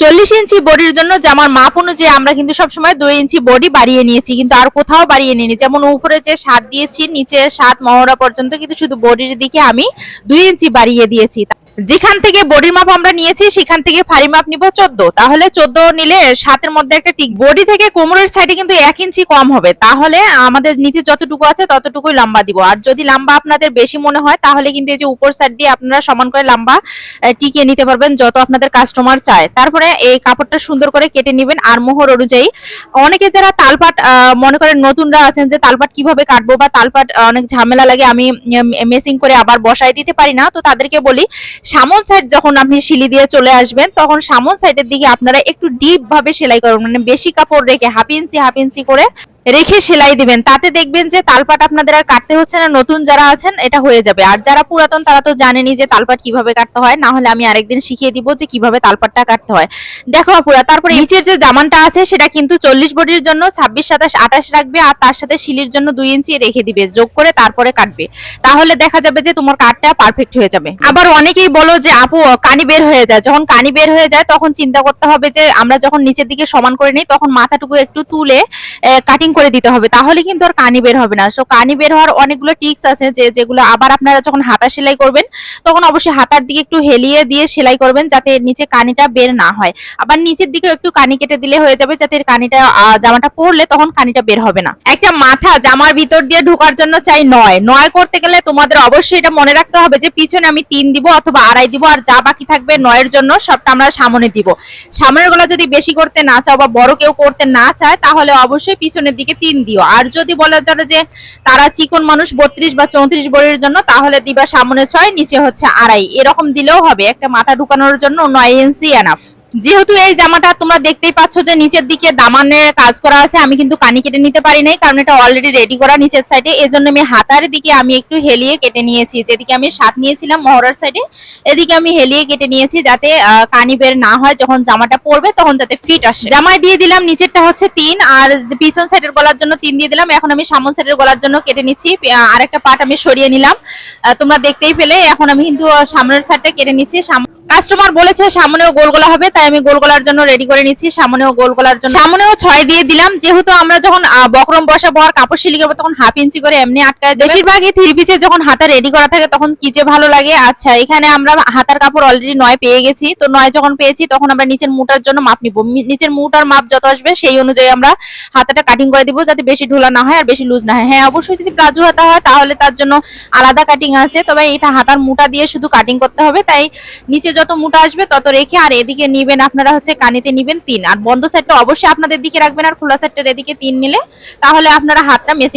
40 ইঞ্চি বডির জন্য জামার মাপ অনুযায়ী আমরা কিন্তু সবসময় 2 ইঞ্চি বডি বাড়িয়ে নিয়েছি, কিন্তু আর কোথাও বাড়িয়ে নিইনি। যেমন উপরে যে 7 দিয়েছি, নিচে 7 মহড়া পর্যন্ত কিন্তু শুধু বডির দিকে আমি 2 ইঞ্চি বাড়িয়ে দিয়েছি। যেখান থেকে বডির মাপ আমরা নিয়েছি সেখান থেকে ফাড়ি মাপ নিব 14। তাহলে 14 নিলে 7-এর মধ্যে একটা টিক। বডি থেকে কোমরের সাইডে কিন্তু 1 ইঞ্চি কম হবে, তাহলে আমাদের নিচে যতটুকু আছে ততটুকুই লম্বা দিব। আর যদি লম্বা আপনাদের বেশি মনে হয় তাহলে কিন্তু এই যে উপর সাইড দিয়ে আপনারা সমান করে লম্বা টিকিয়ে নিতে পারবেন যত আপনাদের কাস্টমার চায়। তারপরে এই কাপড়টা সুন্দর করে কেটে নেবেন আর মোহর অনুযায়ী। অনেকে যারা তালপাট মনে করেন নতুনরা আছেন যে তালপাট কিভাবে কাটবো বা তালপাট অনেক ঝামেলা লাগে, আমি মেসিং করে আবার বসাই দিতে পারি না, তো তাদেরকে বলি সামন সাইড যখন আপনি শিলি দিয়ে চলে আসবেন তখন সামন সাইডের দিকে আপনারা একটু ডিপ ভাবে সেলাই করবেন, মানে বেশি কাপড় রেখে হাফ ইঞ্চি করে রেখে সেলাই দিবেন। তাতে দেখবেন যে তালপাট আপনাদের আর কাটতে হচ্ছে না, নতুন যারা আছেন এটা হয়ে যাবে। আর যারা পুরাতন তারা তো জানেনই যে তালপাট কিভাবে কাটতে হয়, না হলে আমি আরেকদিন শিখিয়ে দিব যে কিভাবে তালপাটটা কাটতে হয়। দেখো আপুরা, তারপরে নিচের যে জামানটা আছে সেটা কিন্তু 40 বডির জন্য 26, 27, 28 রাখবে আর তার সাথে শিলির জন্য 2 ইঞ্চি রেখে দিবে যোগ করে, তারপরে কাটবে। তাহলে দেখা যাবে যে তোমার কাটটা পারফেক্ট হয়ে যাবে। আবার অনেকেই বলো যে আপু কানি বের হয়ে যায়, যখন কানি বের হয়ে যায় তখন চিন্তা করতে হবে যে আমরা যখন নিচের দিকে সমান করে নিই তখন মাথাটুকু একটু তুলে কাটিং করে দিতে হবে, তাহলে কিন্তু আর কানি বের হবে না। সো কানি বের হওয়ার অনেকগুলো টিপস আছে যেগুলো আবার আপনারা যখন হাতা সেলাই করবেন তখন অবশ্যই হাতার দিকে একটু হেলিয়ে দিয়ে সেলাই করবেন যাতে নিচে কানিটা বের না হয়। আবার নিচের দিকে একটু কানি কেটে দিলে হয়ে যাবে, যাতে কানিটা জামাটা পরলে তখন কানিটা বের হবে না। একটা মাথা জামার ভিতর দিয়ে ঢোকার জন্য চাই 9 করতে গেলে তোমাদের অবশ্যই এটা মনে রাখতে হবে যে পিছনে আমি 3 দিব অথবা 2.5 দিব, আর যা বাকি থাকবে 9-এর জন্য সবটা আমরা সামনে দিব। সামনের গলা যদি বেশি করতে না চাও বা বড় কেউ করতে না চায় তাহলে অবশ্যই পিছনের দিকে 3 দিও। আর যদি বলা যায় যে তারা চিকন মানুষ 32 বা 34 বডির জন্য তাহলে দিবা সামনে 6, নিচে হচ্ছে 2.5, এরকম দিলেও হবে। একটা মাথা ঢুকানোর জন্য 9 ইঞ্চি এনাফ। যেহেতু এই জামাটা তোমরা দেখতেই পাচ্ছ যে নিচের দিকে দামানের কাজ করা আছে, আমি কিন্তু কানি কেটে নিতে পারি নাই কারণ এটা অলরেডি রেডি করা নিচের সাইডে, এজন্য আমি হাতার দিকে আমি একটু হেলিয়ে কেটে নিয়েছি। যেদিকে আমি 7 নিয়েছিলাম মহড়ার সাইডে, এদিকে আমি হেলিয়ে কেটে নিয়েছি যাতে কানি বের না হয়, যখন জামাটা পরবে তখন যাতে ফিট আসে। জামায় দিয়ে দিলাম নিচেরটা হচ্ছে 3 আর পিছন সাইডের গলার জন্য 3 দিয়ে দিলাম। এখন আমি সামন সাইডের গলার জন্য কেটে নিচ্ছি, আরেকটা পার্ট আমি সরিয়ে নিলাম, তোমরা দেখতেই পেলে। এখন আমি কিন্তু সামনের সাইডটা কেটে নিচ্ছি। কাস্টমার বলেছে সামনেও গোল গলা হবে, তাই আমি গোল গলার জন্য রেডি করে নিচ্ছি। সামনেও গোল গলার জন্য সামনেও 6 দিয়ে দিলাম। যেহেতু আমরা যখন বক্রম বসাবো আর কাপড় সিলি করবো তখন হাফ ইঞ্চি করে এমনি আটকায় যায়। বেশিরভাগই 3 পিসে যখন হাতা রেডি করা থাকে তখন কি যে ভালো লাগে। আচ্ছা, এখানে আমরা হাতার কাপড় অলরেডি 9 পেয়ে গেছি, তো 9 যখন পেয়েছি তখন আমরা নিচের মুটার জন্য মাপ নিব। নিচের মুটার মাপ যত আসবে সেই অনুযায়ী আমরা হাতাটা কাটিং করে দিব যাতে বেশি ঢোলা না হয় আর বেশি লুজ না হয়। হ্যাঁ, অবশ্যই যদি প্লাজো হাতা হয় তাহলে তার জন্য আলাদা কাটিং আছে, তবে এটা হাতার মুটা দিয়ে শুধু কাটিং করতে হবে। তাই নিচে যত মুটা আসবে তত রেখে আর এদিকে নিবেন আপনারা হচ্ছে কানিতে নিবেন 3, আর বন্ধ সাইডটা অবশ্যই আপনাদের দিকে রাখবেন আর খোলা সাইডটার এদিকে 3 নিলে তাহলে আপনারা হাতটা মেসিং